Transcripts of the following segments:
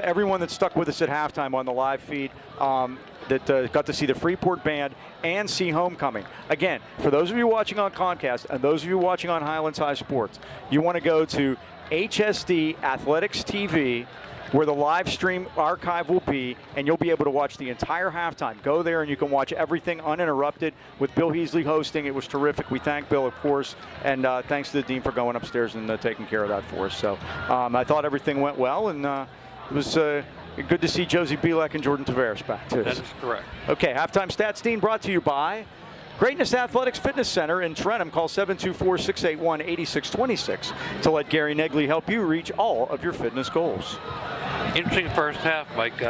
Everyone that stuck with us at halftime on the live feed that got to see the Freeport band and see homecoming. Again, for those of you watching on Comcast and those of you watching on Highlands High Sports, you want to go to HSD Athletics TV, where the live stream archive will be, and you'll be able to watch the entire halftime. Go there and you can watch everything uninterrupted with Bill Heasley hosting. It was terrific. We thank Bill, of course, and thanks to the dean for going upstairs and taking care of that for us. So I thought everything went well, and it was good to see Josie Bielek and Jordan Tavares back, too. That is correct. Okay, halftime stats, Dean, brought to you by Greatness Athletics Fitness Center in Trenton. Call 724-681-8626 to let Gary Negley help you reach all of your fitness goals. Interesting first half, Mike.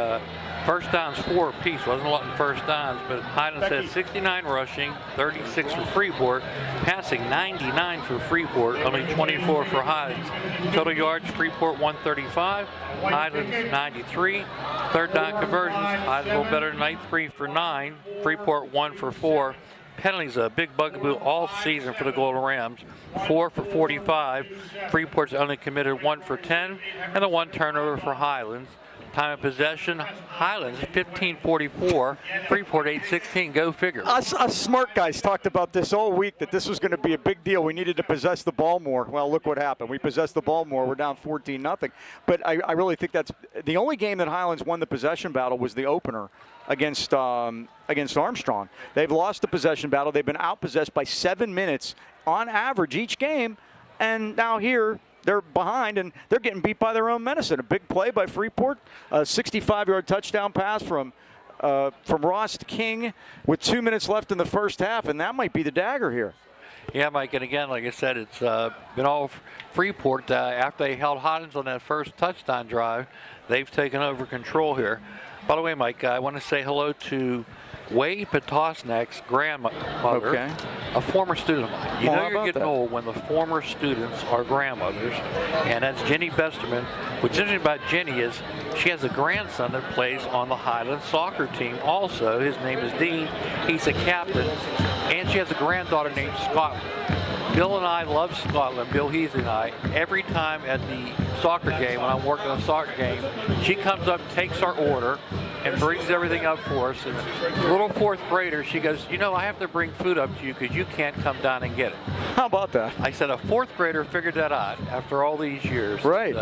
First downs 4 apiece. Wasn't a lot in first downs, but Highlands had 69 rushing, 36 for Freeport, passing 99 for Freeport, only 24 for Highlands. Total yards, Freeport 135, Highlands 93. Third down conversions, Highlands a little better tonight, 3 for 9, Freeport 1 for 4. Penalties a big bugaboo all season for the Golden Rams, 4 for 45. Freeport's only committed 1 for 10, and the 1 turnover for Highlands. Time of possession, Highlands 15:44, Freeport 8:16. Go figure. Us smart guys talked about this all week, that this was going to be a big deal. We needed to possess the ball more. Well, look what happened. We possessed the ball more. We're down 14-0. But I really think that's the only game that Highlands won the possession battle was the opener against Armstrong. They've lost the possession battle. They've been outpossessed by 7 minutes on average each game, and now here they're behind, and they're getting beat by their own medicine. A big play by Freeport, a 65-yard touchdown pass from Ross King with 2 minutes left in the first half, and that might be the dagger here. Yeah, Mike, and again, like I said, it's been all Freeport. After they held Highlands on that first touchdown drive, they've taken over control here. By the way, Mike, I want to say hello to Wade Patosnak's grandmother, a former student of mine. You know you're getting old when the former students are grandmothers, and that's Jenny Besterman. What's interesting about Jenny is she has a grandson that plays on the Highlands soccer team also. His name is Dean. He's a captain, and she has a granddaughter named Scotland. Bill and I love Scotland, Bill Heasley and I. Every time at the soccer game, when I'm working on a soccer game, she comes up, takes our order, and brings everything up for us. And the little 4th grader, she goes, you know, I have to bring food up to you because you can't come down and get it. How about that? I said a 4th grader figured that out after all these years. Right.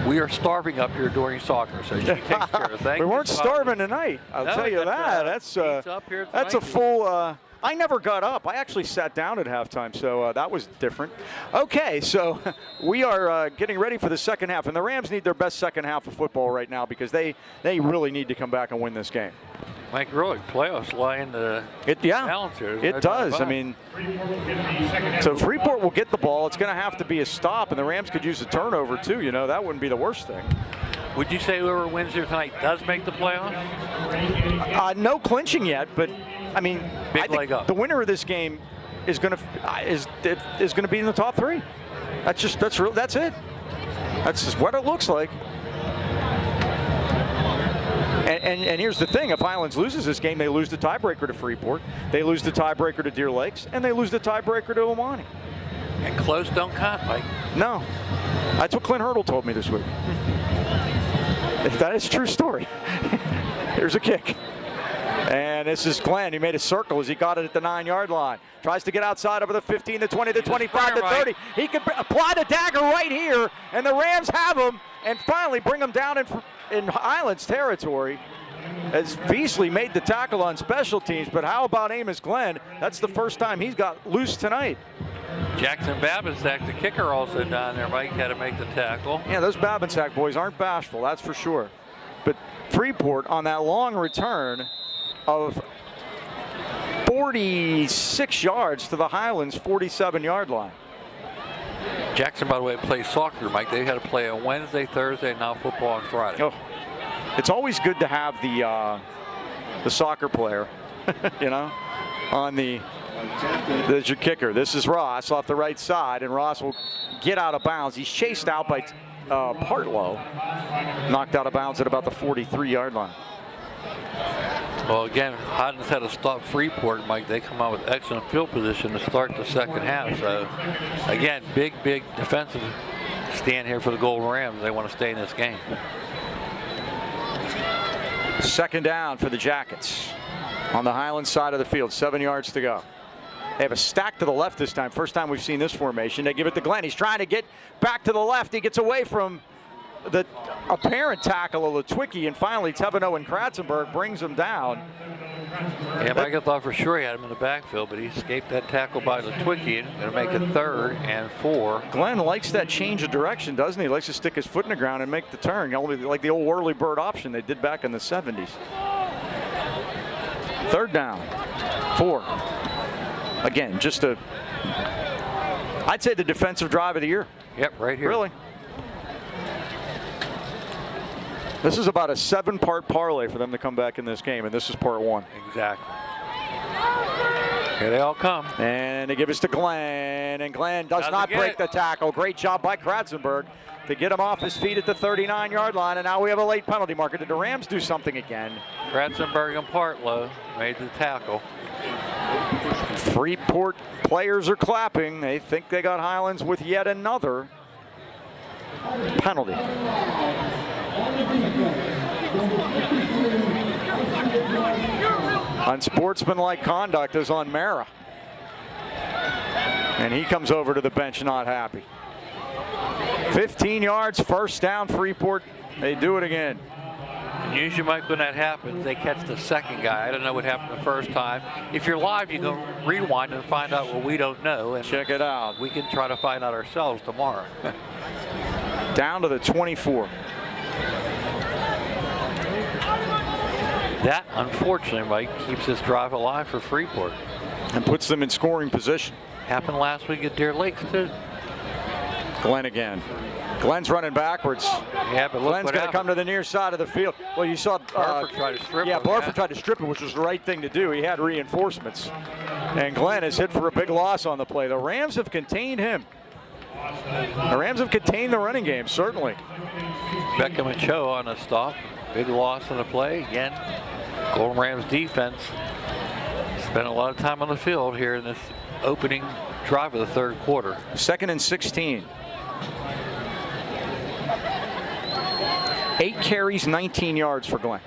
We are starving up here during soccer, so she takes care of it. We weren't starving tonight, I'll tell you that. That's a full... I never got up. I actually sat down at halftime, so that was different. Okay, so we are getting ready for the second half, and the Rams need their best second half of football right now because they really need to come back and win this game. Mike, really, playoffs lie in the balance here. It does. I mean, so Freeport will get the ball. It's going to have to be a stop, and the Rams could use a turnover too. You know, that wouldn't be the worst thing. Would you say whoever wins here tonight does make the playoffs? No clinching yet, but I mean, I think the winner of this game is going to be in the top 3. That's it. That's just what it looks like. And here's the thing: if Highlands loses this game, they lose the tiebreaker to Freeport, they lose the tiebreaker to Deer Lakes, and they lose the tiebreaker to Omani. And close don't count, Mike. No, that's what Clint Hurdle told me this week. That is a true story. Here's a kick. And this is Glenn. He made a circle as he got it at the 9-yard line. Tries to get outside over the 15, the 20, the 25, the 30. He could apply the dagger right here, and the Rams have him and finally bring him down in Highlands territory. As Beasley made the tackle on special teams, but how about Amos Glenn? That's the first time he's got loose tonight. Jackson Babinsack, the kicker, also down there. Mike had to make the tackle. Yeah, those Babinsack boys aren't bashful, that's for sure. But Freeport on that long return of 46 yards to the Highlands 47-yard line. Jackson, by the way, plays soccer, Mike. They had to play on Wednesday, Thursday, and now football on Friday. Oh, it's always good to have the soccer player, you know, on there's your kicker. This is Ross off the right side, and Ross will get out of bounds. He's chased out by Partlow, knocked out of bounds at about the 43-yard line. Well, again, Highlands had to stop Freeport, Mike. They come out with excellent field position to start the second half. So, again, big defensive stand here for the Golden Rams. They want to stay in this game. Second down for the Jackets on the Highlands side of the field. 7 yards to go. They have a stack to the left this time. First time we've seen this formation. They give it to Glenn. He's trying to get back to the left. He gets away from the apparent tackle of Litwicki, and finally Teveno and Kratzenberg brings him down. Yeah, Mike, I thought for sure he had him in the backfield, but he escaped that tackle by Litwicki. Going to make it 3rd and 4. Glenn likes that change of direction, doesn't he? He likes to stick his foot in the ground and make the turn, like the old whirly bird option they did back in the 70s. 3rd down, 4. Again, just I'd say the defensive drive of the year. Yep, right here. Really? This is about a 7-part parlay for them to come back in this game, and this is part 1. Exactly. Here they all come. And they give us to Glenn, and Glenn does not break the tackle. Great job by Kratzenberg to get him off his feet at the 39-yard line, and now we have a late penalty marker. Did the Rams do something again? Kratzenberg and Partlow made the tackle. Freeport players are clapping. They think they got Highlands with yet another penalty. Unsportsmanlike conduct is on Mara. And he comes over to the bench not happy. 15 yards, first down, Freeport. They do it again. And usually, Mike, when that happens, they catch the second guy. I don't know what happened the first time. If you're live, you can rewind and find out what we don't know. And check it out. We can try to find out ourselves tomorrow. Down to the 24. That, unfortunately, Mike, keeps this drive alive for Freeport. And puts them in scoring position. Happened last week at Deer Lakes, too. Glenn again. Glenn's running backwards. Yeah, but look Glenn's going to come to the near side of the field. Well, you saw Barford tried to strip him. Barford tried to strip it, which was the right thing to do. He had reinforcements. And Glenn is hit for a big loss on the play. The Rams have contained him. The Rams have contained the running game, certainly. Beckham and Cho on a stop. Big loss on the play. Again, Golden Rams defense spent a lot of time on the field here in this opening drive of the 3rd quarter. 2nd and 16. 8 carries, 19 yards for Glenn.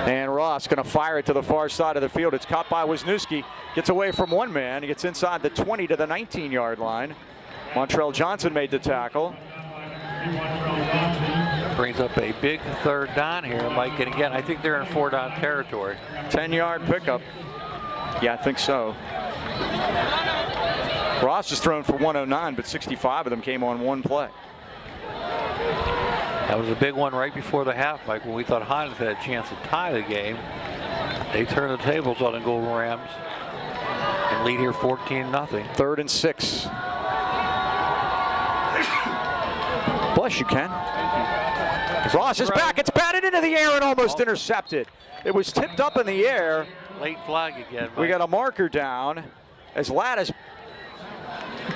And Ross going to fire it to the far side of the field. It's caught by Wisniewski. Gets away from one man. He gets inside the 20 to the 19-yard line. Montrell Johnson made the tackle. Brings up a big 3rd down here, Mike. And again, I think they're in 4-down territory. 10-yard pickup. Yeah, I think so. Ross is thrown for 109, but 65 of them came on one play. That was a big one right before the half, Mike, when we thought Highlands had a chance to tie the game. They turned the tables on the Golden Rams and lead here 14-0. 3rd and 6. Bless you, Ken. Ross is back. It's batted into the air and almost intercepted. It was tipped up in the air. Late flag again, Mike. We got a marker down as Lattis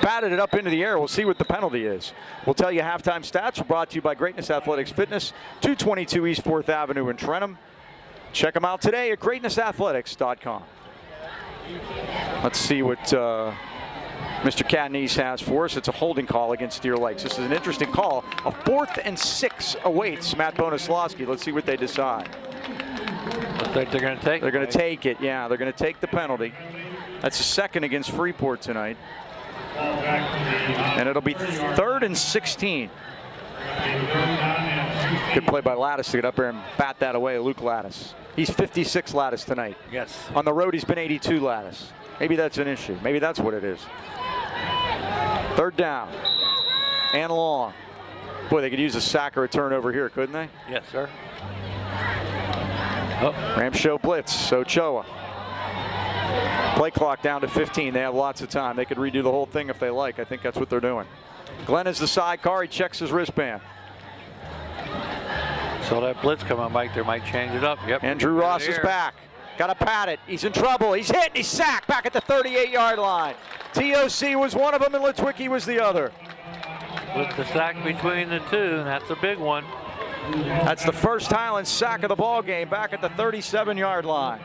batted it up into the air. We'll see what the penalty is. We'll tell you halftime stats are brought to you by Greatness Athletics Fitness, 222 East 4th Avenue in Trenton. Check them out today at greatnessathletics.com. Let's see what Mr. Cadnese has for us. It's a holding call against Deer Lakes. This is an interesting call. A 4th and 6 awaits Matt Bonoslawski. Let's see what they decide. Looks like they're going to take it. They're going to take it, yeah. They're going to take the penalty. That's the 2nd against Freeport tonight. And it'll be 3rd and 16. Good play by Lattis to get up there and bat that away, Luke Lattis. He's 56 Lattis tonight. Yes. On the road, he's been 82 Lattis. Maybe that's an issue. Maybe that's what it is. 3rd down. And long. Boy, they could use a sack or a turnover here, couldn't they? Yes, sir. Rams show blitz, Ochoa. Play clock down to 15. They have lots of time. They could redo the whole thing if they like. I think that's what they're doing. Glenn is the sidecar. He checks his wristband. So that blitz come on, Mike. They might change it up. Yep. Andrew Ross is back. Got to pat it. He's in trouble. He's hit. He's sacked back at the 38-yard line. TOC was one of them, and Litwicki was the other. With the sack between the two, that's a big one. That's the first Highlands sack of the ball game back at the 37-yard line.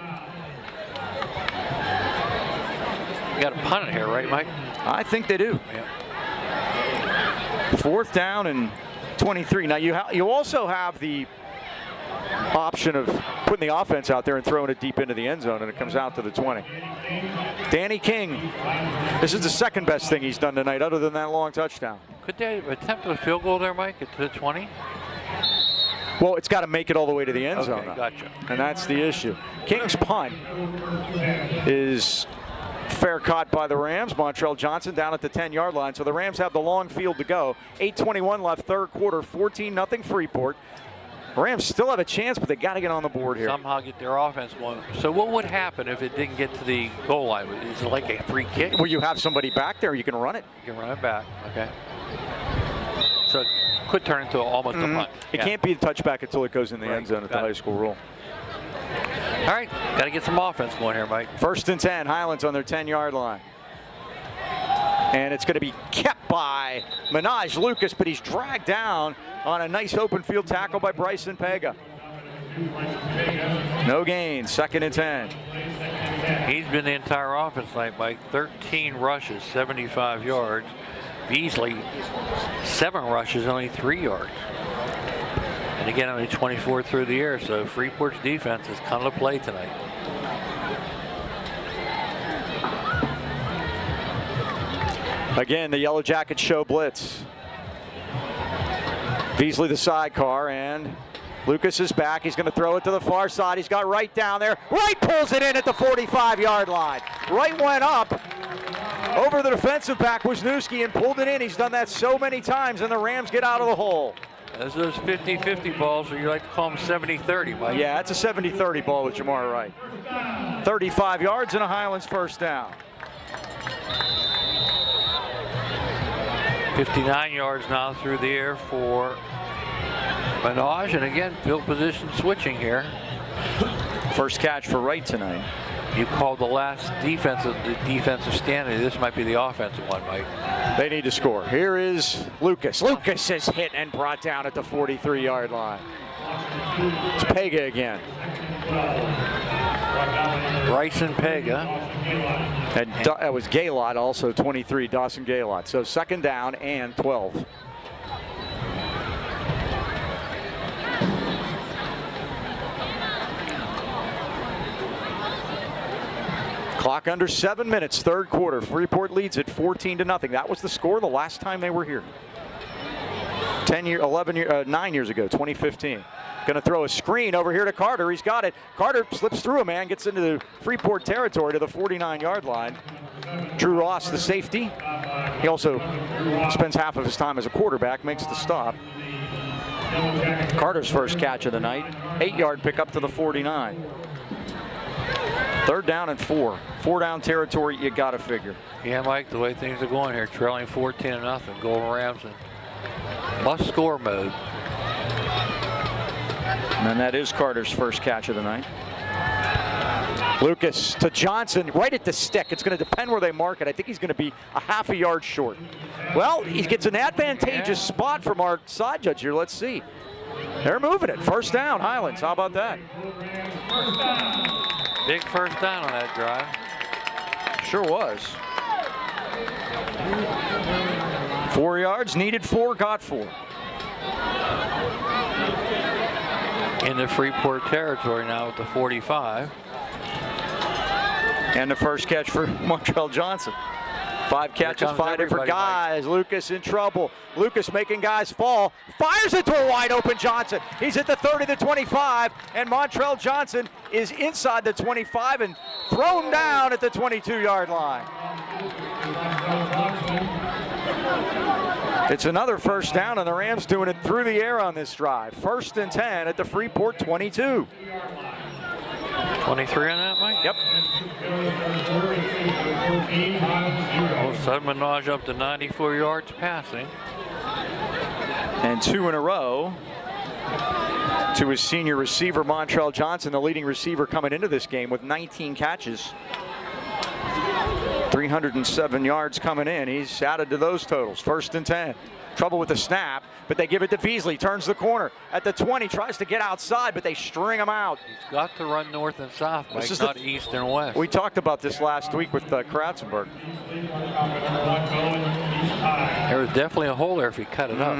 You got to punt it here, right, Mike? I think they do. Yeah. 4th down and 23. Now you also have the option of putting the offense out there and throwing it deep into the end zone, and it comes out to the 20. Danny King, this is the second best thing he's done tonight other than that long touchdown. Could they attempt a field goal there, Mike, at the 20? Well, it's got to make it all the way to the end zone. Okay, gotcha. And that's the issue. King's punt is fair caught by the Rams. Montrell Johnson down at the 10-yard line. So the Rams have the long field to go. 8:21 left, third quarter, 14-0 Freeport. The Rams still have a chance, but they got to get on the board here. Somehow get their offense going. So what would happen if it didn't get to the goal line? Is it like a free kick? Well, you have somebody back there. You can run it. You can run it back. Okay. So it could turn into almost a punt. It can't be a touchback until it goes in the end zone at the high school rule. All right, got to get some offense going here, Mike. 1st and 10, Highlands on their 10-yard line. And it's going to be kept by Minaj Lucas, but he's dragged down on a nice open field tackle by Bryson Pega. No gain, 2nd and 10. He's been the entire offense tonight, Mike. 13 rushes, 75 yards. Beasley, 7 rushes, only 3 yards. And again, only 24 through the air, so Freeport's defense is kind of play tonight. Again, the Yellow Jackets show blitz. Beasley the sidecar, and Lucas is back. He's going to throw it to the far side. He's got Wright down there. Wright pulls it in at the 45-yard line. Wright went up over the defensive back, Wisniewski, and pulled it in. He's done that so many times, and the Rams get out of the hole. Those 50-50 balls, or you like to call them 70-30, Mike. Yeah, it's a 70-30 ball with Jamar Wright. 35 yards and a Highlands first down. 59 yards now through the air for Minaj, and again, field position switching here. First catch for Wright tonight. You called the last defensive stand. This might be the offensive one, Mike. They need to score. Here is Lucas. Lucas is hit and brought down at the 43-yard line. It's Pega again. Bryson Pega. And that was Gaylott, also 23, Dawson Gaylott. So 2nd down and 12. Clock under 7 minutes, third quarter. Freeport leads it 14-0. That was the score the last time they were here. 9 years ago, 2015. Going to throw a screen over here to Carter. He's got it. Carter slips through a man, gets into the Freeport territory to the 49-yard line. Drew Ross, the safety. He also spends half of his time as a quarterback, makes the stop. Carter's first catch of the night. 8-yard pickup to the 49. 3rd down and 4. 4-down territory, you got to figure. Yeah, Mike, the way things are going here, trailing 14-0. Golden Rams in must-score mode. And that is Carter's first catch of the night. Lucas to Johnson, right at the stick. It's going to depend where they mark it. I think he's going to be a half a yard short. Well, he gets an advantageous spot from our side judge here. Let's see. They're moving it. First down, Highlands. How about that? Big first down on that drive. Sure was. 4 yards, needed 4, got 4. In the Freeport territory now with the 45. And the first catch for Montrell Johnson. 5 catches, 5 different guys. Mike. Lucas in trouble. Lucas making guys fall. Fires it to a wide open Johnson. He's at the 30 to 25, and Montrell Johnson is inside the 25 and thrown down at the 22-yard line. It's another first down, and the Rams doing it through the air on this drive. 1st and 10 at the Freeport 22. 23 on that, Mike? Yep. All of a sudden, Minaj up to 94 yards passing. And 2 in a row to his senior receiver, Montrell Johnson, the leading receiver coming into this game with 19 catches. 307 yards coming in. He's added to those totals. 1st and 10. Trouble with the snap, but they give it to Beasley. Turns the corner at the 20. Tries to get outside, but they string him out. He's got to run north and south, Mike, not east and west. We talked about this last week with Kratzenberg. There was definitely a hole there if he cut it up.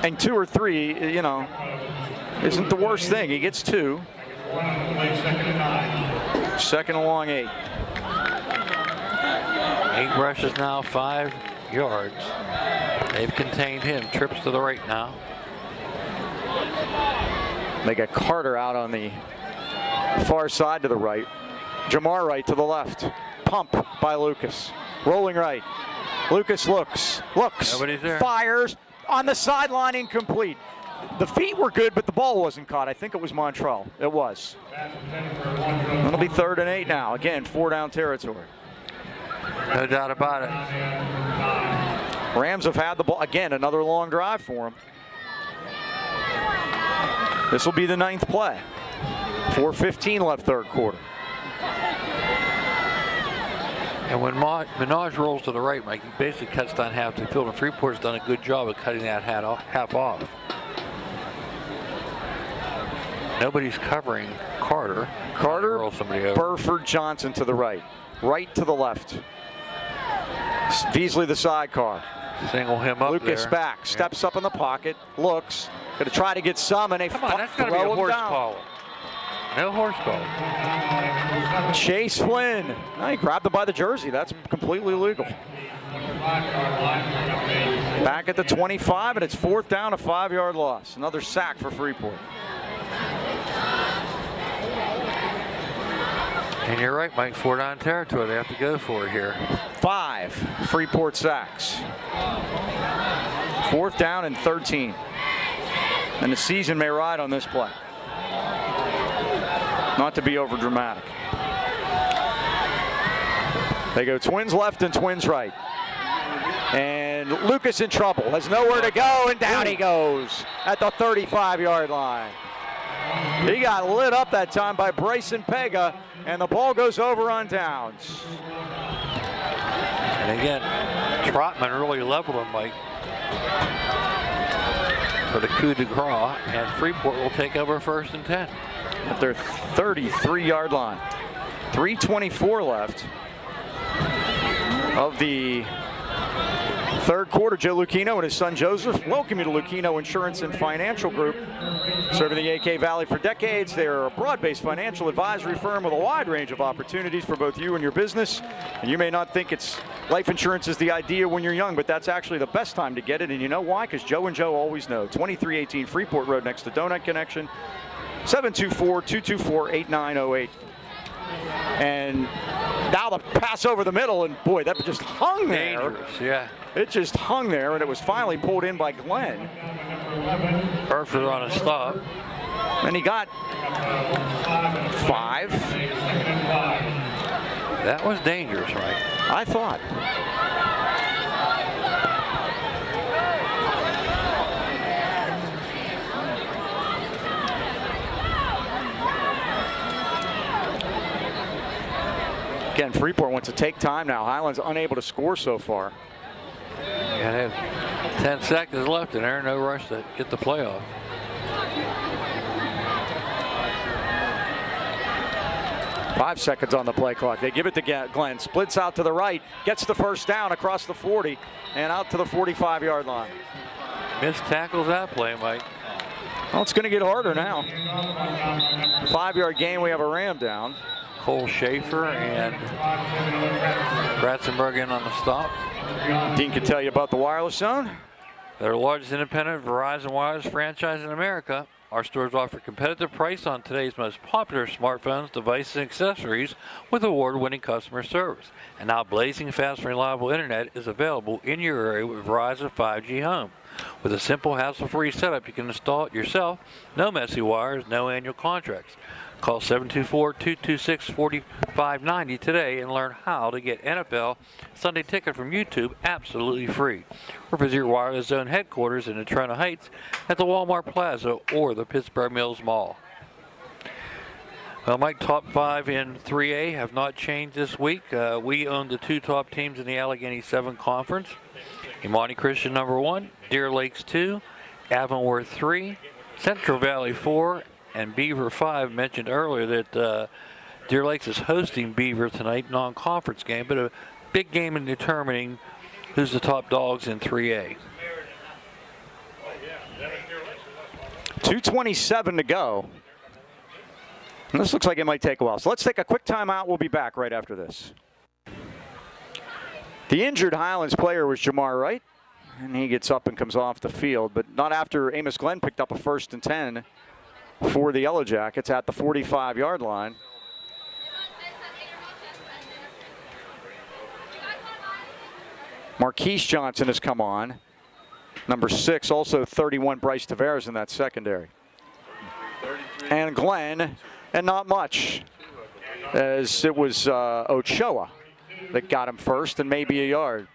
And 2 or 3, isn't the worst thing. He gets 2. Second along 8. 8 rushes now, 5 yards. They've contained him. Trips to the right now. They got Carter out on the far side to the right. Jamar right to the left. Pump by Lucas. Rolling right. Lucas looks, Nobody's there. fires on the sideline, incomplete. The feet were good, but the ball wasn't caught. I think it was Montrell. It was. It'll be 3rd and 8 now. Again, 4 down territory. No doubt about it. Rams have had the ball. Again, another long drive for them. This will be the 9th play. 4:15 left 3rd quarter. And when Minaj rolls to the right, Mike, he basically cuts down half the field, and Freeport's done a good job of cutting that half off. Nobody's covering Carter. Roll somebody over. Burford, Johnson to the right. Right to the left. Beasley the sidecar. Single him up Lucas there. back, steps up in the pocket, looks, going to try to get some, and they Come on, that's got to be a horse collar. No horse collar. Chase Flynn. No, he grabbed him by the jersey. That's completely legal. Back at the 25, and it's 4th down, a 5-yard loss. Another sack for Freeport. And you're right, Mike, 4 down territory. They have to go for it here. 5 Freeport sacks. 4th down and 13. And the season may ride on this play. Not to be over dramatic. They go twins left and twins right. And Lucas in trouble, has nowhere to go, and down he goes at the 35-yard line. He got lit up that time by Bryson Pega, and the ball goes over on downs. And again, Trotman really leveled him, Mike, for the coup de grace, and Freeport will take over 1st and 10. At their 33-yard line. 3:24 left of the 3rd quarter. Joe Lucchino and his son Joseph welcome you to Lucchino Insurance and Financial Group. Serving the AK Valley for decades, they are a broad-based financial advisory firm with a wide range of opportunities for both you and your business. And you may not think life insurance is the idea when you're young, but that's actually the best time to get it. And you know why? Because Joe and Joe always know. 2318 Freeport Road next to Donut Connection. 724-224-8908. And now the pass over the middle, and boy, that just hung there. Dangerous, yeah. It just hung there, and it was finally pulled in by Glenn. Burford on a stop. And he got 5. That was dangerous, right? I thought. Again, Freeport wants to take time now. Highlands unable to score so far. Yeah, they have 10 seconds left, and there's no rush to get the playoff. Five seconds on the play clock. They give it to Glenn. Splits out to the right. Gets the 1st down across the 40 and out to the 45-yard line. Missed tackles that play, Mike. Well, it's going to get harder now. 5-yard gain. We have a Ram down. Cole Schaefer and Ratzenberg in on the stop. Dean can tell you about the wireless zone. They're the largest independent Verizon wireless franchise in America. Our stores offer competitive price on today's most popular smartphones, devices, and accessories with award-winning customer service. And now blazing fast and reliable internet is available in your area with Verizon 5G Home. With a simple hassle-free setup, you can install it yourself. No messy wires, no annual contracts. Call 724-226-4590 today and learn how to get NFL Sunday Ticket from YouTube absolutely free. Or visit your Wireless Zone headquarters in Natrona Heights at the Walmart Plaza or the Pittsburgh Mills Mall. Well, Mike, top 5 in 3A have not changed this week. We own the 2 top teams in the Allegheny 7 Conference. Imani Christian number 1, Deer Lakes 2, Avonworth 3, Central Valley 4, and Beaver 5. Mentioned earlier that Deer Lakes is hosting Beaver tonight, non-conference game, but a big game in determining who's the top dogs in 3A. 2:27 to go. And this looks like it might take a while. So let's take a quick timeout. We'll be back right after this. The injured Highlands player was Jamar Wright, and he gets up and comes off the field, but not after Amos Glenn picked up a 1st and 10 for the Yellow Jackets at the 45-yard line. Marquise Johnson has come on. Number 6, also 31, Bryce Tavares in that secondary. And Glenn, and not much, as it was Ochoa that got him first and maybe a yard.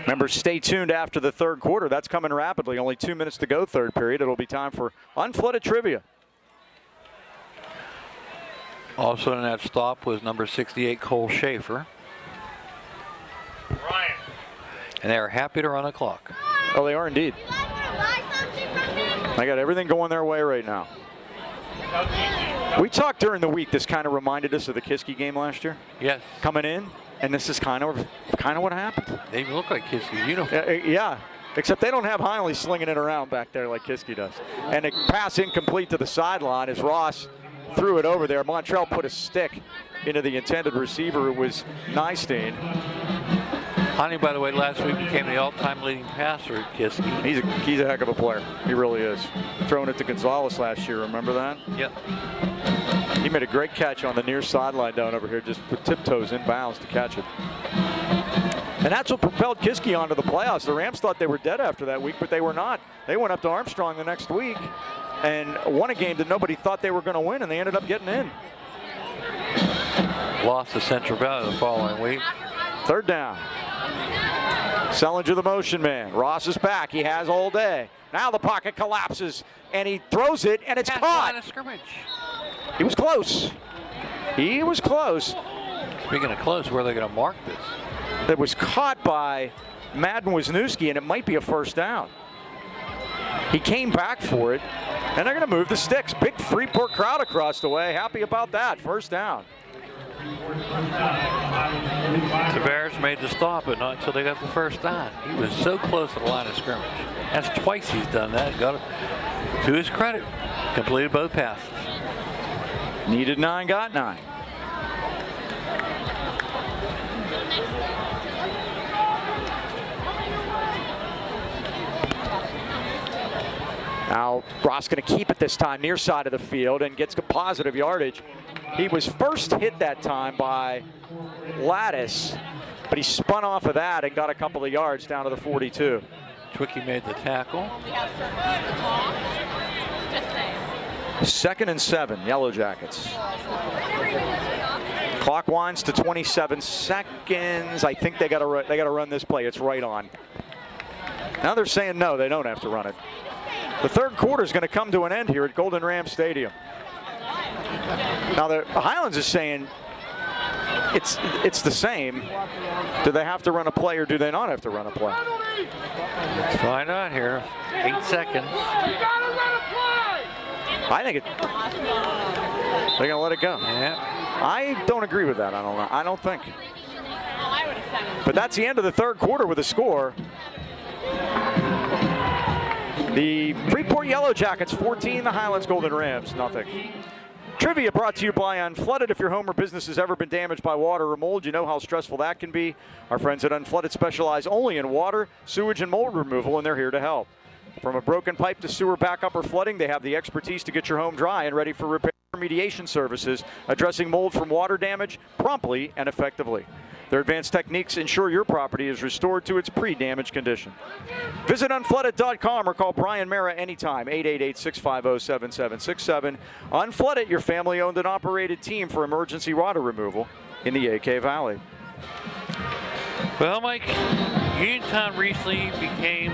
Remember, stay tuned after the 3rd quarter. That's coming rapidly. Only 2 minutes to go, 3rd period. It'll be time for Unflooded Trivia. Also in that stop was number 68, Cole Schaefer. Ryan. And they are happy to run the clock. Oh, they are indeed. They got everything going their way right now. We talked during the week. This kind of reminded us of the Kiski game last year. Yes. Coming in, and this is kind of what happened. They even look like Kiski's uniform. Yeah, except they don't have Heinley slinging it around back there like Kiski does. And a pass incomplete to the sideline as Ross threw it over there. Montreal put a stick into the intended receiver. It was Nystein. Honey, by the way, last week became the all-time leading passer at Kiski. He's a heck of a player. He really is. Throwing it to Gonzalez last year, remember that? Yep. He made a great catch on the near sideline down over here, just with tiptoes inbounds to catch it. And that's what propelled Kiski onto the playoffs. The Rams thought they were dead after that week, but they were not. They went up to Armstrong the next week and won a game that nobody thought they were going to win, and they ended up getting in. Lost to Central Valley the following week. 3rd down. Sellinger the motion man. Ross is back. He has all day. Now the pocket collapses, and he throws it, and it's caught. Line of scrimmage. He was close. He was close. Speaking of close, where are they going to mark this? That was caught by Madden Wisniewski, and it might be a 1st down. He came back for it, and they're going to move the sticks. Big Freeport crowd across the way. Happy about that. 1st down. Tavares made the stop, but not until they got the 1st down. He was so close to the line of scrimmage. That's twice he's done that. Got it. To his credit, completed both passes. Needed 9, got 9. Now Ross going to keep it this time near side of the field and gets positive yardage. He was first hit that time by Lattice, but he spun off of that and got a couple of yards down to the 42. Twicky made the tackle. 2nd and 7, Yellow Jackets. Clock winds to 27 seconds. I think they got to run this play. It's right on. Now they're saying no, they don't have to run it. The 3rd quarter is going to come to an end here at Golden Ram Stadium. Now the Highlands is saying it's the same. Do they have to run a play or do they not have to run a play? Let's find out here. 8 seconds. I think they're going to let it go. Yeah. I don't agree with that. I don't think. But that's the end of the 3rd quarter with a score. The Freeport Yellow Jackets 14, the Highlands Golden Rams nothing. Trivia brought to you by Unflooded. If your home or business has ever been damaged by water or mold, you know how stressful that can be. Our friends at Unflooded specialize only in water, sewage, and mold removal, and they're here to help. From a broken pipe to sewer backup or flooding, they have the expertise to get your home dry and ready for repair remediation services, addressing mold from water damage promptly and effectively. Their advanced techniques ensure your property is restored to its pre-damage condition. Visit unflooded.com or call Brian Mara anytime, 888-650-7767. Unflooded, your family-owned and operated team for emergency water removal in the AK Valley. Well, Mike, Uniontown recently became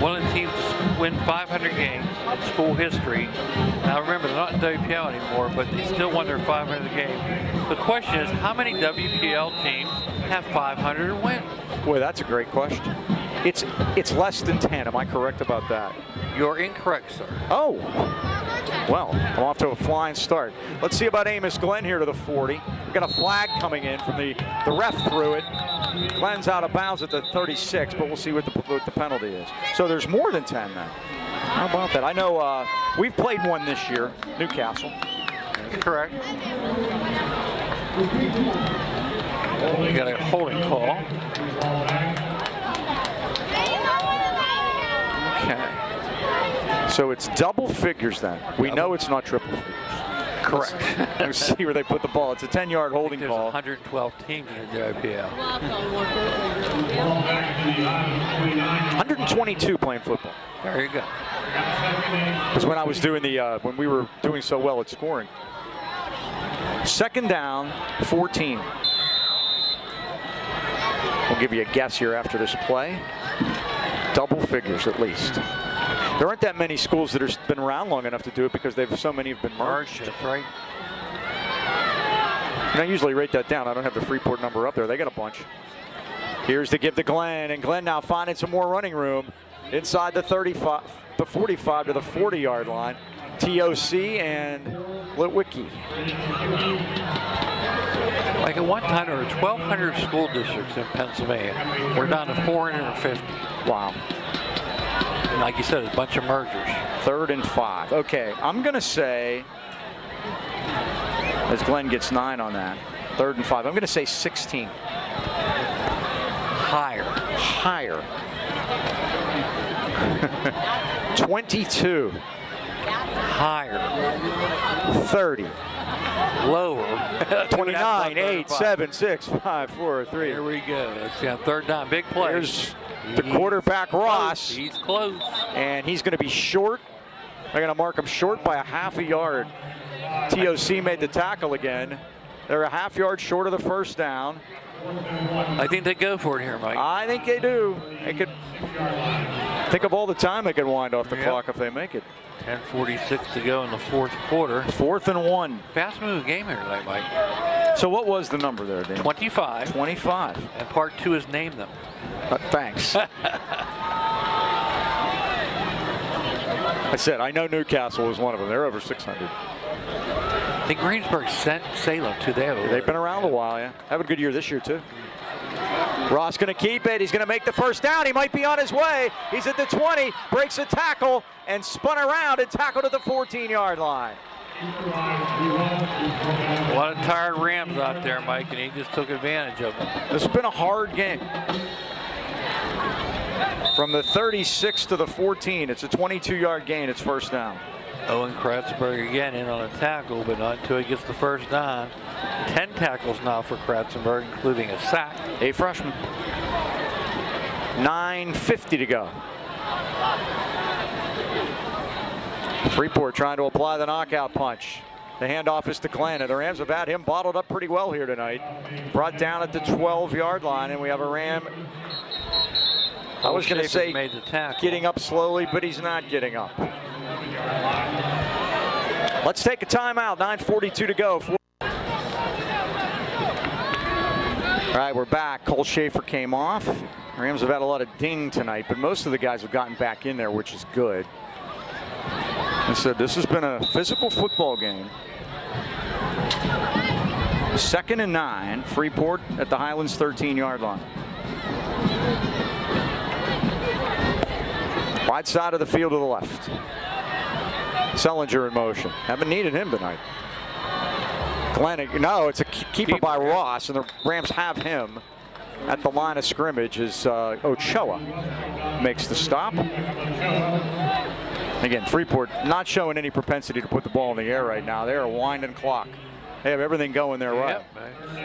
one of the teams to win 500 games in school history. Now remember, they're not in WPL anymore, but they still won their 500th game. The question is, how many WPL teams have 500 wins? Boy, that's a great question. It's less than 10. Am I correct about that? You're incorrect, sir. Oh, well, I'm off to a flying start. Let's see about Amos Glenn here to the 40. We've got a flag coming in from the ref threw it. Glenn's out of bounds at the 36, but we'll see what the penalty is. So there's more than 10 then. How about that? I know we've played one this year, Newcastle. That's correct. We got a holding call. Okay. So it's double figures then. We know it's not triple figures. Correct. Let's see where they put the ball. It's a 10-yard holding there's call. 112 teams in the IPL. 122 playing football. There you go. Because when I was doing when we were doing so well at scoring. Second down, 14. We'll give you a guess here after this play. Double figures at least. There aren't that many schools that have been around long enough to do it because so many have been merged. That's right. And I usually rate that down. I don't have the Freeport number up there. They got a bunch. Here's the give to Glenn, and Glenn now finding some more running room inside the 35, the 45 to the 40-yard line. TOC and Litwicki. Like at one time, there were 1,200 school districts in Pennsylvania. We're down to 450. Wow. And like you said, a bunch of mergers. 3rd and 5. Okay, I'm going to say, as Glenn gets 9 on that, 3rd and 5. I'm going to say 16. Higher. Higher. 22. Higher. 30. Lower. 29, 8, 7, 6, 5, 4, 3. Here we go. Let's see on 3rd down. Big play. Here's the quarterback, Ross. He's close. And he's going to be short. They're going to mark him short by a half a yard. TOC made the tackle again. They're a half yard short of the first down. I think they go for it here, Mike. I think they do. They could think of all the time they could wind off the clock if they make it. 10:46 to go in the 4th quarter. 4th and 1. Fast moving game here tonight, Mike. So what was the number there, Dan? 25. 25. And part 2 is name them. Thanks. I said, I know Newcastle was one of them. They're over 600. I think Greensburg sent Salem to there. They've been around a while, yeah. Have a good year this year, too. Ross going to keep it. He's going to make the first down. He might be on his way. He's at the 20, breaks a tackle, and spun around and tackled at the 14-yard line. A lot of tired Rams out there, Mike, and he just took advantage of them. This has been a hard game. From the 36 to the 14, it's a 22-yard gain. It's first down. Owen Kratzenberg again in on a tackle, but not until he gets the first down. 10 tackles now for Kratzenberg, including a sack. A freshman. 9:50 to go. Freeport trying to apply the knockout punch. The handoff is to Glenn, and the Rams have had him bottled up pretty well here tonight. Brought down at the 12-yard line, and we have a Ram. I was going to say made the tackle. Getting up slowly, but he's not getting up. Let's take a timeout. 9:42 to go. All right, we're back. Cole Schaefer came off. Rams have had a lot of ding tonight, but most of the guys have gotten back in there, which is good. I said this has been a physical football game. 2nd and 9. Freeport at the Highlands 13-yard line. Wide side of the field to the left. Sellinger in motion. Haven't needed him tonight. Glenn, no, it's a keeper by Ross, and the Rams have him at the line of scrimmage as Ochoa makes the stop. Again, Freeport not showing any propensity to put the ball in the air right now. They're a winding clock. They have everything going their way. Yep.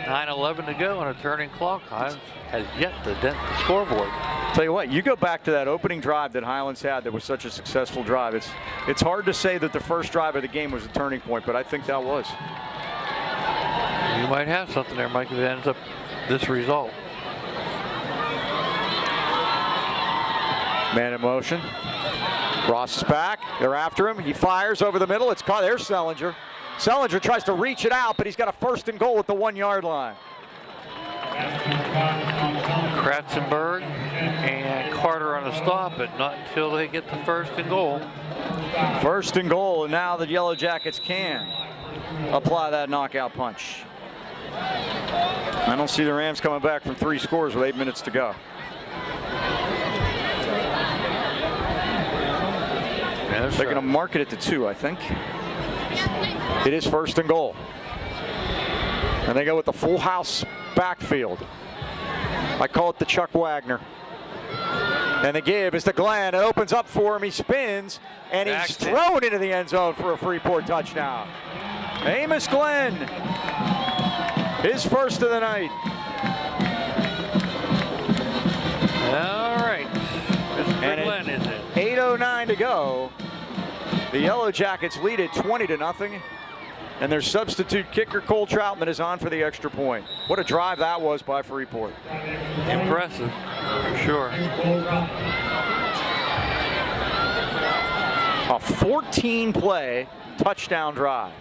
9:11 to go on a turning clock. Highlands has yet to dent the scoreboard. Tell you what, you go back to that opening drive that Highlands had that was such a successful drive. It's hard to say that the first drive of the game was a turning point, but I think that was. You might have something there, Mike, if it ends up this result. Man in motion. Ross is back. They're after him. He fires over the middle. It's caught. There's Sellinger. Sellinger tries to reach it out, but he's got a 1st and goal at the 1-yard line. Kratzenberg and Carter on a stop, but not until they get the 1st and goal. 1st and goal, and now the Yellow Jackets can apply that knockout punch. I don't see the Rams coming back from 3 scores with 8 minutes to go. Yes, They're going to market it to 2, I think. It is 1st and goal. And they go with the full house backfield. I call it the Chuck Wagner. And the give is to Glenn. It opens up for him. He spins, and he's thrown into the end zone for a Freeport touchdown. Amos Glenn, his first of the night. All right. Mr. Glenn is it. 8:09 to go. The Yellow Jackets lead it 20-0. And their substitute kicker, Cole Troutman, is on for the extra point. What a drive that was by Freeport. Impressive, for sure. A 14-play touchdown drive.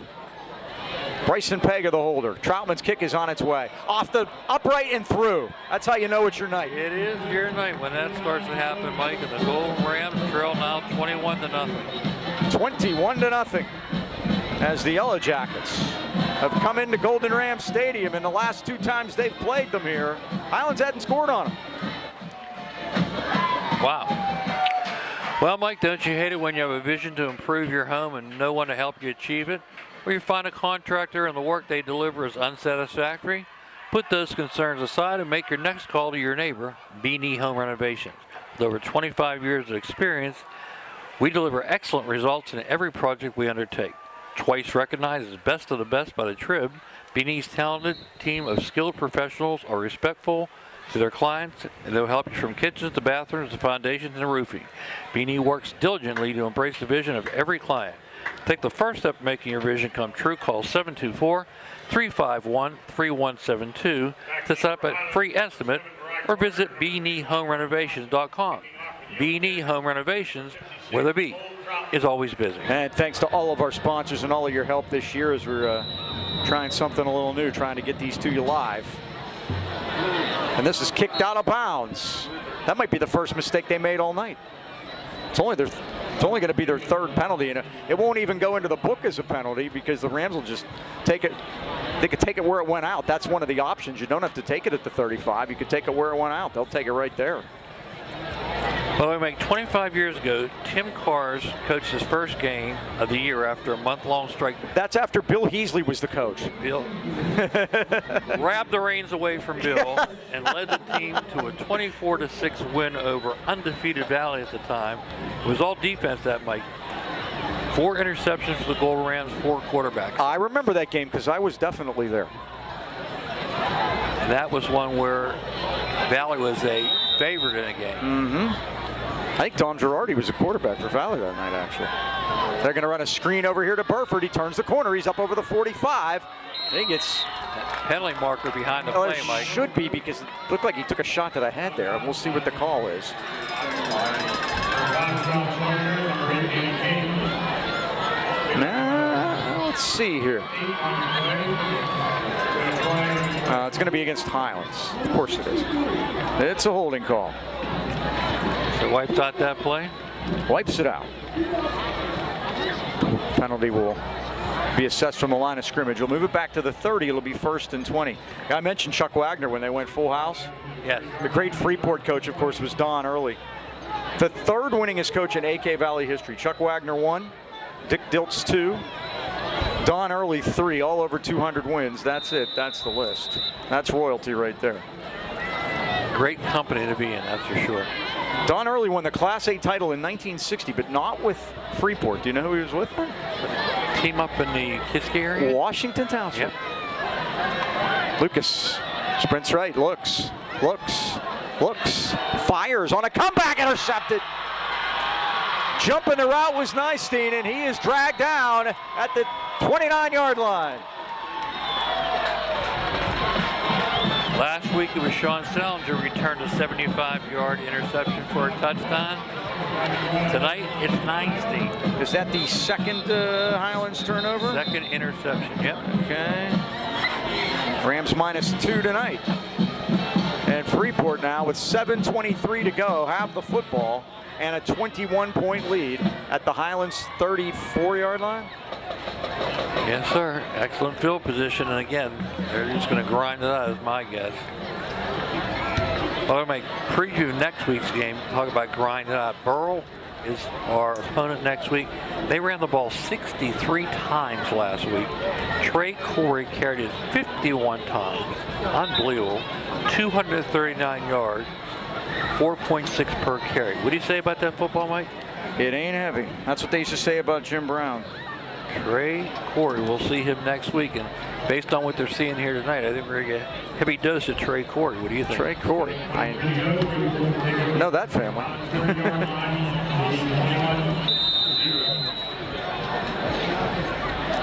Bryson Pega, the holder. Troutman's kick is on its way. Off the upright and through. That's how you know it's your night. It is your night when that starts to happen, Mike. And the Golden Rams trail now 21-0. 21-0. As the Yellow Jackets have come into Golden Ram Stadium, and the last 2 times they've played them here, Highlands hadn't scored on them. Wow. Well, Mike, don't you hate it when you have a vision to improve your home and no one to help you achieve it? Or you find a contractor and the work they deliver is unsatisfactory? Put those concerns aside and make your next call to your neighbor, B&E Home Renovations. With over 25 years of experience, we deliver excellent results in every project we undertake. Twice recognized as best of the best by the Trib, B&E's talented team of skilled professionals are respectful to their clients, and they'll help you from kitchens to bathrooms to foundations and roofing. B&E works diligently to embrace the vision of every client. Take the first step in making your vision come true. Call 724-351-3172 to set up a free estimate or visit BeanieHomeRenovations.com. B&E Home Renovations, where the B is always busy. And thanks to all of our sponsors and all of your help this year as we're trying something a little new, trying to get these to you live. And this is kicked out of bounds. That might be the first mistake they made all night. It's only going to be their 3rd penalty, and it won't even go into the book as a penalty because the Rams will just take it. They could take it where it went out. That's one of the options. You don't have to take it at the 35. You could take it where it went out. They'll take it right there. Well, we make 25 years ago, Tim Carrs coached his first game of the year after a month-long strike. That's after Bill Heasley was the coach. Bill grabbed the reins away from Bill and led the team to a 24-6 win over undefeated Valley at the time. It was all defense that night. 4 interceptions for the Golden Rams, 4 quarterbacks. I remember that game because I was definitely there. And that was one where Valley was a favorite in the game. Mm-hmm. I think Don Girardi was a quarterback for Valley that night, actually. They're going to run a screen over here to Burford. He turns the corner. He's up over the 45. I think it's penalty marker behind the play, Mike. Should be because it looked like he took a shot that I had there. We'll see what the call is. Now, let's see here. It's going to be against Highlands. Of course it is. It's a holding call. So wipes out that play? Wipes it out. Penalty will be assessed from the line of scrimmage. We'll move it back to the 30. It'll be 1st and 20. I mentioned Chuck Wagner when they went full house. Yes. The great Freeport coach, of course, was Don Early. The 3rd winningest coach in AK Valley history. Chuck Wagner 1, Dick Diltz 2, Don Early 3, all over 200 wins. That's it. That's the list. That's royalty right there. Great company to be in, that's for sure. Don Early won the Class A title in 1960, but not with Freeport. Do you know who he was with? Team up in the Kiski area? Washington Township. Yep. Lucas sprints right, looks, fires on a comeback, intercepted. Jumping the route was Nystein, and he is dragged down at the 29-yard line. Last week it was Sean Salinger returned a 75-yard interception for a touchdown. Tonight it's Nystein. Is that the 2nd Highlands turnover? 2nd interception, yep. Okay. Rams -2 tonight. And Freeport now with 7:23 to go have the football and a 21-point lead at the Highlands 34-yard line. Yes, sir. Excellent field position, and again, they're just going to grind it out, is my guess. Well, I'm going to preview next week's game. Talk about grinding it out. Burrell is our opponent next week. They ran the ball 63 times last week. Trey Corey carried it 51 times. Unbelievable. 239 yards, 4.6 per carry. What do you say about that football, Mike? It ain't heavy. That's what they used to say about Jim Brown. Trey Corey, we'll see him next week, and based on what they're seeing here tonight, I think we're going to get a heavy dose of Trey Corey. What do you think? Trey Corey. I know that family.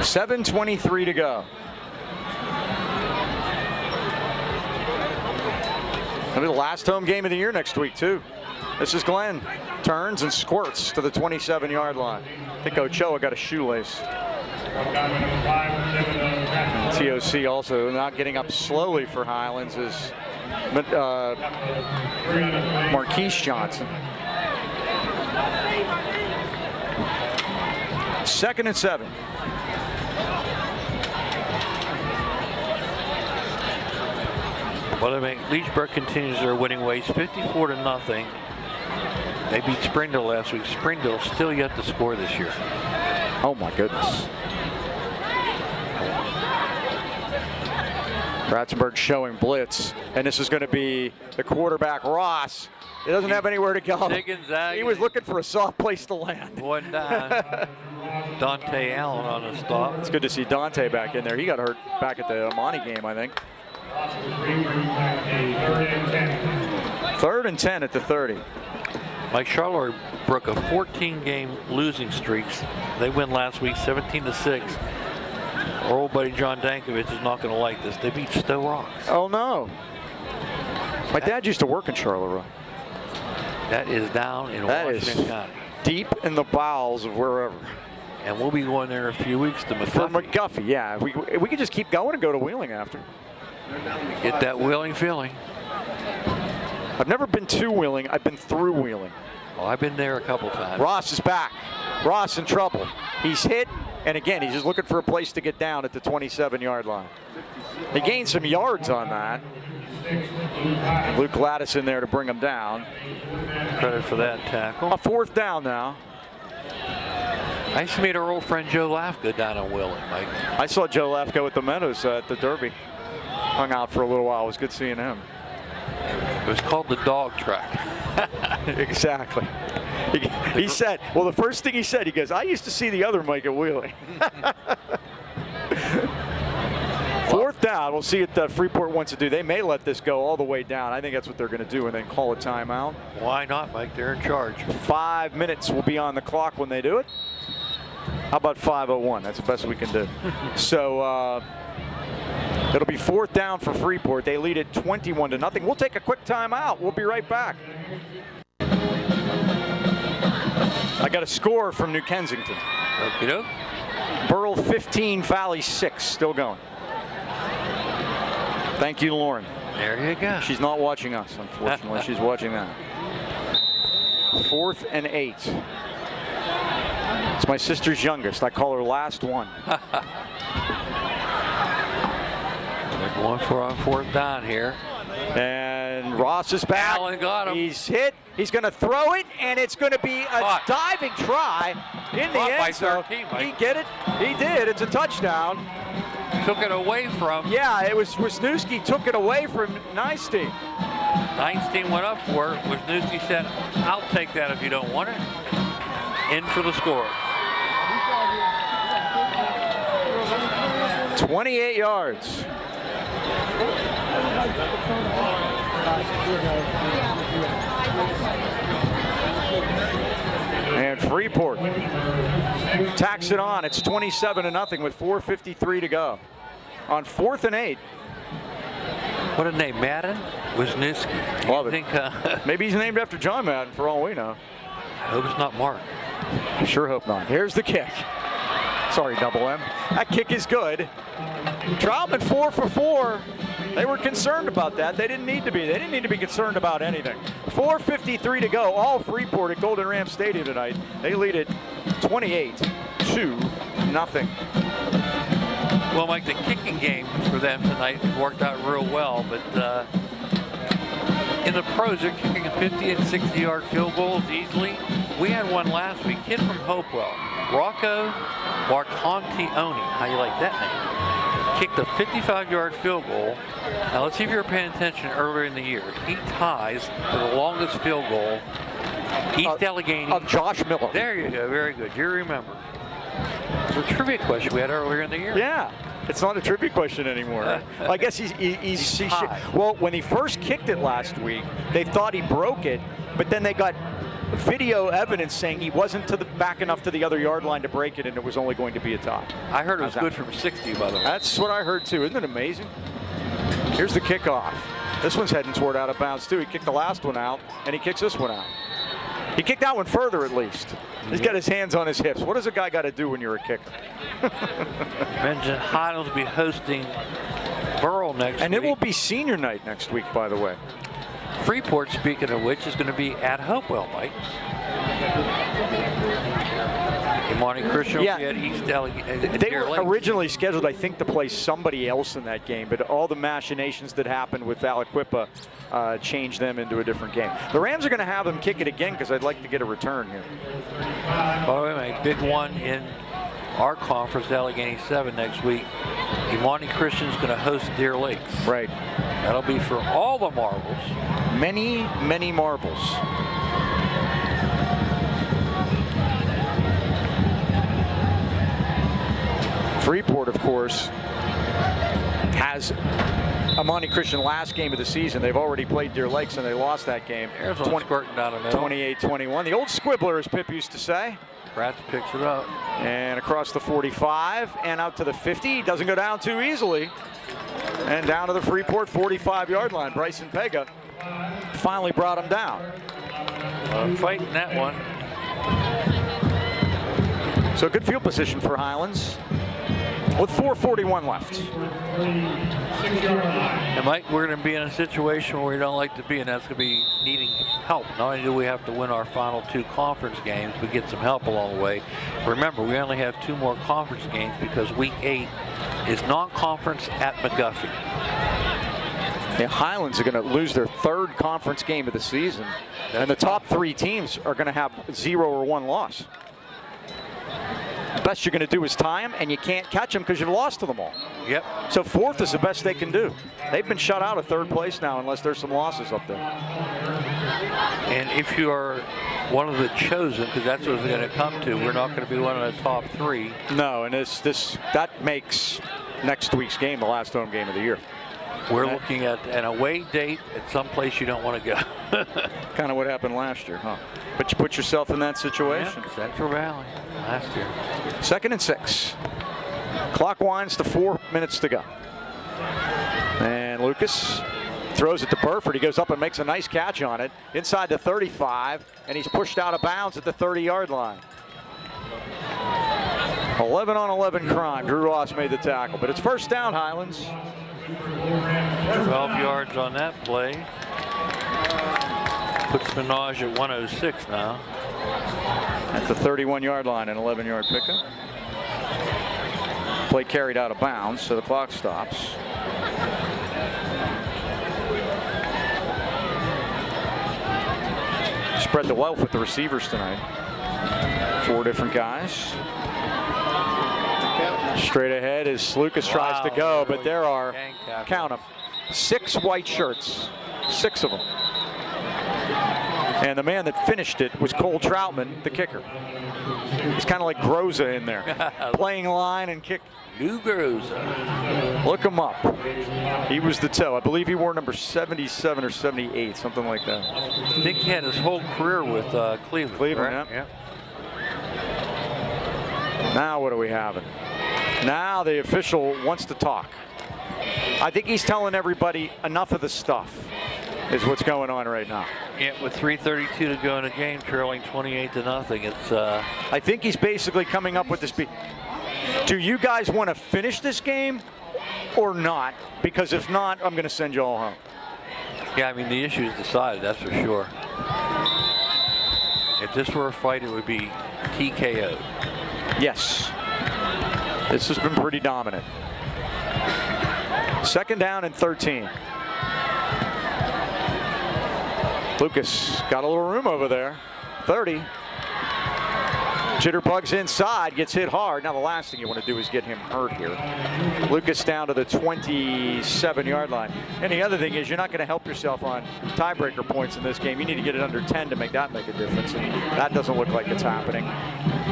7:23 to go. It'll be the last home game of the year next week, too. This is Glenn. Turns and squirts to the 27-yard line. I think Ochoa got a shoelace. And TOC also not getting up slowly for Highlands is Marquise Johnson. 2nd and 7. Well, I mean, Leechburg continues their winning ways, 54-0. They beat Springdale last week. Springdale still yet to score this year. Oh my goodness. Ratzenberg showing blitz, and this is going to be the quarterback Ross. He doesn't have anywhere to go. He was looking for a soft place to land. One down. Dante Allen on the stop. It's good to see Dante back in there. He got hurt back at the Amani game, I think. 3rd and 10 at the 30. Mike, Charlotte broke a 14-game losing streak. They win last week 17-6. Our old buddy John Dankovich is not going to like this. They beat Stowe Rocks. Oh, no. My dad used to work in Charleroi. That is down in Washington County. Deep in the bowels of wherever. And we'll be going there in a few weeks to McGuffey. For McGuffey, yeah. We could just keep going and go to Wheeling after. Get that Wheeling feeling. I've never been to Wheeling. I've been through Wheeling. Oh, I've been there a couple times. Ross is back. Ross in trouble. He's hit, and again, he's just looking for a place to get down at the 27-yard line. He gained some yards on that. Luke Gladys in there to bring him down. Credit for that tackle. A 4th down now. I used to meet our old friend Joe Lafka down in Wheeling, Mike. I saw Joe Lafka with the Meadows at the Derby. Hung out for a little while. It was good seeing him. It was called the dog track. Exactly. He said, well, the first thing he said, he goes, I used to see the other Mike at Wheeling. 4th down. We'll see what Freeport wants to do. They may let this go all the way down. I think that's what they're going to do and then call a timeout. Why not, Mike? They're in charge. 5 minutes will be on the clock when they do it. How about 5:01? That's the best we can do. So it'll be 4th down for Freeport. They lead it 21-0. We'll take a quick timeout. We'll be right back. I got a score from New Kensington. Okey-doke. Burrell 15, Valley 6. Still going. Thank you, Lauren. There you go. She's not watching us, unfortunately. She's watching that. 4th and 8. It's my sister's youngest. I call her last one. They're going for our 4th down here. And Ross is back. Allen got him. He's hit. He's going to throw it, and it's going to be a diving try in the end zone. He get it? He did. It's a touchdown. Took it away from. Yeah, it was Wisniewski took it away from Neinstein. Neinstein went up for it. Wisniewski said, I'll take that if you don't want it. In for the score. 28 yards. And Freeport tacks it on. It's 27-0 with 4:53 to go. On 4th and 8. What a name, Madden? Wisniewski. Love it. Maybe he's named after John Madden for all we know. I hope it's not Mark. I sure hope not. Here's the kick. Sorry, Double M. That kick is good. Troutman 4 for 4. They were concerned about that. They didn't need to be. They didn't need to be concerned about anything. 4:53 to go. All Freeport at Golden Ram Stadium tonight. They lead it 28-0. Well, Mike, the kicking game for them tonight worked out real well, but in the pros, they're kicking 50 and 60-yard field goals easily. We had one last week, kid from Hopewell, Rocco Marcontioni, how you like that name, kicked a 55-yard field goal. Now let's see if you were paying attention earlier in the year. He ties for the longest field goal, East Allegheny. Of Josh Miller. There you go, very good, you remember. It's a trivia question we had earlier in the year. Yeah. It's not a trivia question anymore. I guess well, when he first kicked it last week, they thought he broke it, but then they got video evidence saying he wasn't back enough to the other yard line to break it, and it was only going to be a tie. I heard it was good from 60, by the way. That's what I heard too. Isn't it amazing? Here's the kickoff. This one's heading toward out of bounds too. He kicked the last one out, and he kicks this one out. He kicked that one further at least. He's got his hands on his hips. What does a guy got to do when you're a kicker? Mentioned Highlands will be hosting Burrell next week. And it will be senior night next week, by the way. Freeport, speaking of which, is going to be at Hopewell, Mike. Imani Christian will be at East Allegheny. They were originally scheduled, I think, to play somebody else in that game, but all the machinations that happened with Aliquippa changed them into a different game. The Rams are going to have them kick it again because I'd like to get a return here. By the way, a big one in our conference, Allegheny 7 next week. Imani Christian's going to host Deer Lakes. Right. That'll be for all the marbles. Many, many marbles. Freeport, of course, has Imani Christian last game of the season. They've already played Deer Lakes, and they lost that game. There's one squirting down the middle. 28-21. The old squibbler, as Pip used to say. Kratz picks it up. And across the 45 and out to the 50. Doesn't go down too easily. And down to the Freeport 45-yard line. Bryson Pega finally brought him down. Fighting that one. So good field position for Highlands with 4:41 left. And Mike, we're going to be in a situation where we don't like to be, and that's going to be needing help. Not only do we have to win our final 2 conference games, but get some help along the way. Remember, we only have 2 more conference games because week 8 is non-conference at McGuffey. The Highlands are going to lose their 3rd conference game of the season, and the top 3 teams are going to have 0 or 1 loss. The best you're going to do is tie them, and you can't catch them because you've lost to them all. Yep. So 4th is the best they can do. They've been shut out of 3rd place now unless there's some losses up there. And if you are one of the chosen, because that's what it's going to come to, we're not going to be one of the top 3. No, and that makes next week's game the last home game of the year. We're looking at an away date at some place you don't want to go. Kind of what happened last year, huh? But you put yourself in that situation. Yeah, Central Valley last year. 2nd and 6. Clock winds to 4 minutes to go. And Lucas throws it to Burford. He goes up and makes a nice catch on it inside the 35, and he's pushed out of bounds at the 30-yard line. 11-on-11 crime. Drew Ross made the tackle, but it's first down, Highlands. 12 yards on that play. Puts Minaj at 106 now. At the 31-yard line, an 11-yard pickup. Play carried out of bounds, so the clock stops. Spread the wealth with the receivers tonight. 4 different guys. Straight ahead as Lucas tries to go, but there are, count them, 6 white shirts, 6 of them. And the man that finished it was Cole Troutman, the kicker. He's kind of like Groza in there, playing line and kick. Lou Groza. Look him up. He was the toe. I believe he wore number 77 or 78, something like that. I think he had his whole career with Cleveland. Cleveland, right? yeah. Now what are we having? Now the official wants to talk. I think he's telling everybody enough of the stuff is what's going on right now. Yeah, with 3:32 to go in the game, trailing 28-0. It's. I think he's basically coming up with this. Do you guys want to finish this game or not? Because if not, I'm going to send you all home. Yeah, I mean the issue is decided. That's for sure. If this were a fight, it would be TKO. Yes. This has been pretty dominant. 2nd down and 13. Lucas got a little room over there. 30. Jitterbugs inside, gets hit hard. Now the last thing you want to do is get him hurt here. Lucas down to the 27-yard line. And the other thing is you're not going to help yourself on tiebreaker points in this game. You need to get it under 10 to make that make a difference. And that doesn't look like it's happening.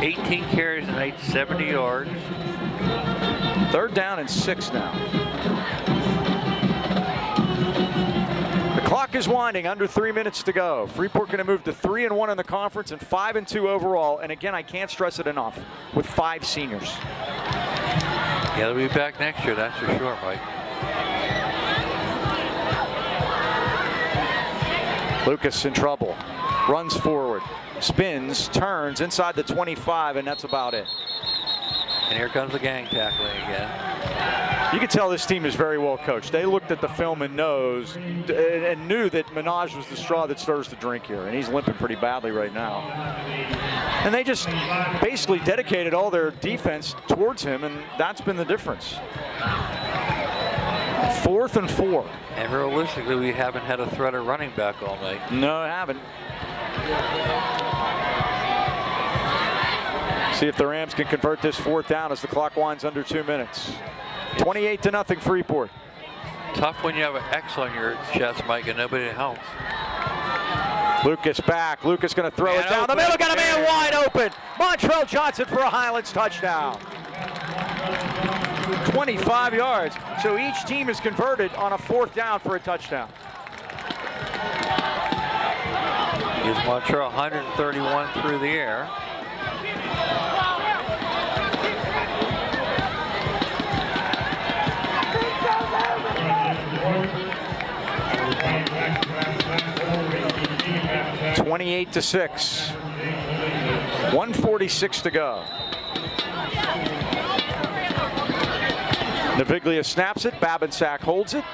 18 carries and 70 yards. 3rd down and 6 now. The clock is winding, under 3 minutes to go. Freeport going to move to 3-1 in the conference and 5-2 overall. And again, I can't stress it enough, with 5 seniors. Yeah, they'll be back next year, that's for sure, Mike. Lucas in trouble. Runs forward, spins, turns inside the 25, and that's about it. And here comes the gang tackling again. You can tell this team is very well coached. They looked at the film and knew that Minaj was the straw that stirs the drink here, and he's limping pretty badly right now. And they just basically dedicated all their defense towards him, and that's been the difference. 4th and 4. And realistically, we haven't had a threat of running back all night. No, I haven't. See if the Rams can convert this 4th down as the clock winds under 2 minutes. 28-0 Freeport. Tough when you have an X on your chest, Mike, and nobody to help. Lucas back. Lucas going to throw it down the middle. Got a man wide open. Montrell Johnson for a Highlands touchdown. 25 yards. So each team is converted on a 4th down for a touchdown. Here's Montrell, 131 through the air. (28-6). 1:46 to go. Naviglia snaps it. Babinsack holds it.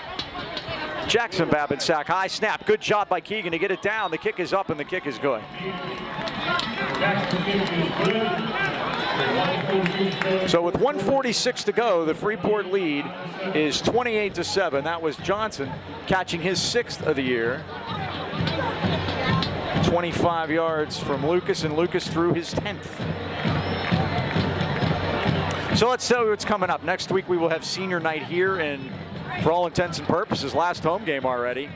Jackson Babinsack, high snap. Good job by Keegan to get it down. The kick is up and the kick is good. So with 1:46 to go, the Freeport lead is 28-7. That was Johnson catching his 6th of the year. 25 yards from Lucas, and Lucas threw his 10th. So let's tell you what's coming up. Next week we will have senior night here, and for all intents and purposes, last home game already.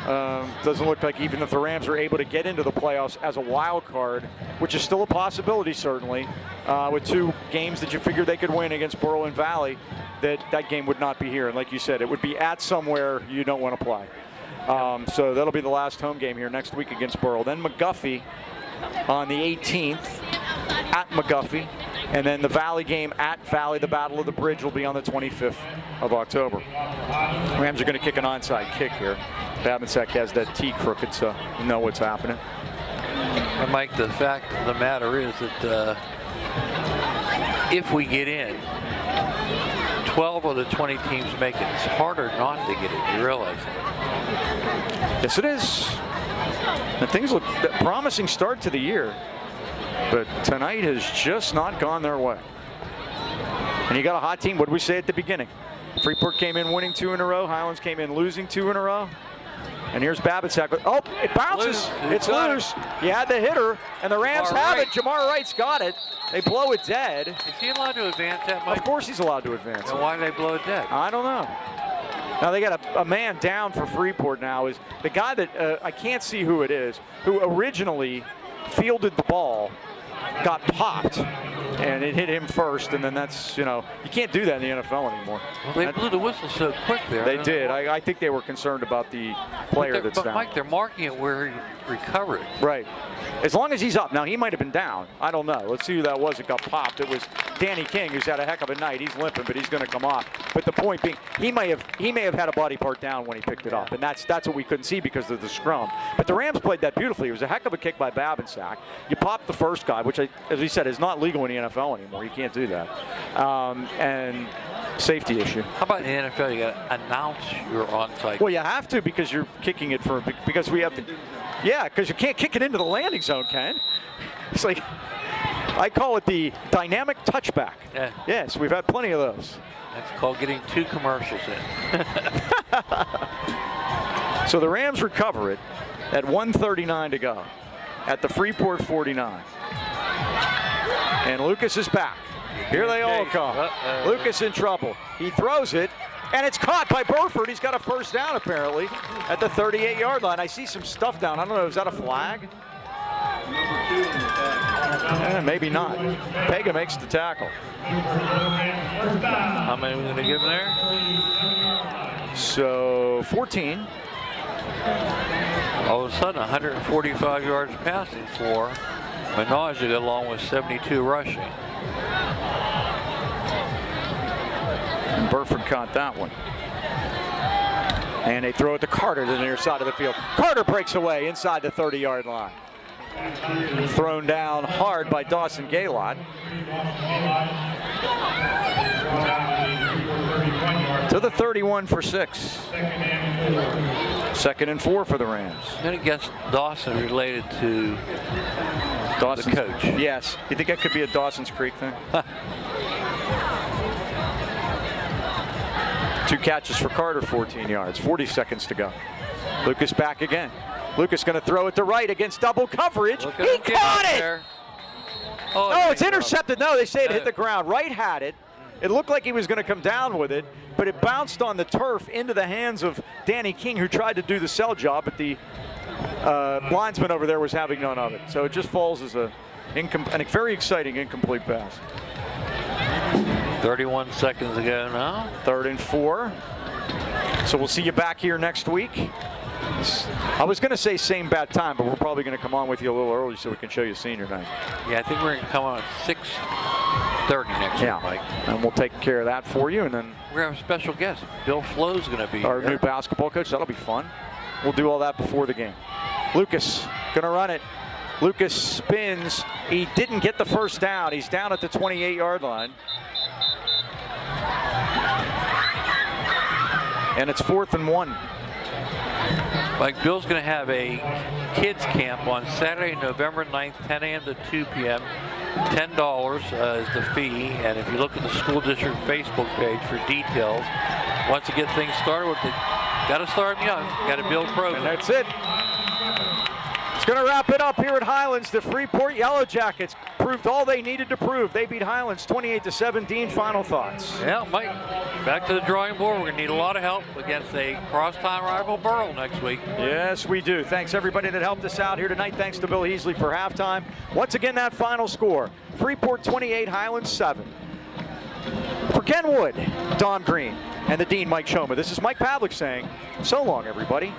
Doesn't look like even if the Rams are able to get into the playoffs as a wild card, which is still a possibility certainly, with 2 games that you figure they could win against Borough and Valley, that game would not be here. And like you said, it would be at somewhere you don't want to play. So that'll be the last home game here next week against Borough. Then McGuffey on the 18th at McGuffey. And then the Valley game at Valley, the Battle of the Bridge, will be on the 25th of October. Rams are going to kick an onside kick here. Babinsack has that T crooked, so you know what's happening. And Mike, the fact of the matter is that if we get in, 12 of the 20 teams make it. It's harder not to get it. You realize that? Yes, it is. And things look a promising start to the year, but tonight has just not gone their way. And you got a hot team. What did we say at the beginning? Freeport came in winning 2 in a row. Highlands came in losing 2 in a row. And here's Babinsack. Oh, it bounces. It's loose. You had the hitter, and the Rams have it. Jamar Wright's got it. They blow it dead. Is he allowed to advance that much? Of course he's allowed to advance. Then why did they blow it dead? I don't know. Now they got a man down for Freeport now. Is the guy that I can't see who it is, who originally fielded the ball, got popped, and it hit him first, and then that's, you can't do that in the NFL anymore. Well, they blew the whistle so quick there. They did. I think they were concerned about the player that's down. But Mike, they're marking it where he recovered. Right. As long as he's up. Now, he might have been down. I don't know. Let's see who that was that got popped. It was Danny King, who's had a heck of a night. He's limping, but he's going to come off. But the point being, he may have had a body part down when he picked it up, and that's what we couldn't see because of the scrum. But the Rams played that beautifully. It was a heck of a kick by Babinsack. You popped the first guy, which, as we said, is not legal in the NFL anymore. You can't do that. And safety issue. How about in the NFL? You got to announce your onside. Well, you have to because you're kicking it because we have to. Yeah, because you can't kick it into the landing zone, Ken. It's like, I call it the dynamic touchback. Yeah. Yes, we've had plenty of those. That's called getting 2 commercials in. So the Rams recover it at 1:39 to go at the Freeport 49. And Lucas is back. Here they all come. Lucas in trouble. He throws it, and it's caught by Burford. He's got a first down, apparently, at the 38-yard line. I see some stuff down. I don't know, is that a flag? Maybe not. Pega makes the tackle. How many are we going to give there? So 14. All of a sudden, 145 yards passing for Menage, along with 72 rushing. And Burford caught that one. And they throw it to Carter to the near side of the field. Carter breaks away inside the 30-yard line. Thrown down hard by Dawson Gaylott. To the 31 for 6. 2nd and 4 for the Rams. I'm going to guess Dawson related to Dawson's the coach. Yes. You think that could be a Dawson's Creek thing? 2 catches for Carter, 14 yards. 40 seconds to go. Lucas back again. Lucas going to throw it to right against double coverage. He caught it! Oh, it's intercepted. No, they say it hit the ground. Wright had it. It looked like he was going to come down with it, but it bounced on the turf into the hands of Danny King, who tried to do the sell job, but the linesman over there was having none of it. So it just falls as a very exciting incomplete pass. 31 seconds ago now. 3rd and 4. So we'll see you back here next week. I was going to say same bad time, but we're probably going to come on with you a little early so we can show you senior night. Yeah, I think we're going to come on at 6:30 next week, Mike. And we'll take care of that for you. And then we're going to have a special guest. Bill Flo's going to be our here. new basketball coach. That'll be fun. We'll do all that before the game. Lucas going to run it. Lucas spins. He didn't get the first down. He's down at the 28-yard line. And it's 4th and 1. Mike, Bill's going to have a kids camp on Saturday, November 9th, 10 a.m. to 2 p.m. $10 is the fee. And if you look at the school district Facebook page for details, once you get things started, got to start them young. Got to build programs. And that's it. It's going to wrap it up here at Highlands. The Freeport Yellow Jackets proved all they needed to prove. They beat Highlands 28-17. Final thoughts? Yeah, Mike, back to the drawing board. We're going to need a lot of help against a crosstown rival Burrell next week. Yes, we do. Thanks everybody that helped us out here tonight. Thanks to Bill Heasley for halftime. Once again, that final score: Freeport 28, Highlands 7. For Ken Wood, Don Green, and the Dean, Mike Choma, this is Mike Pavlik saying so long, everybody.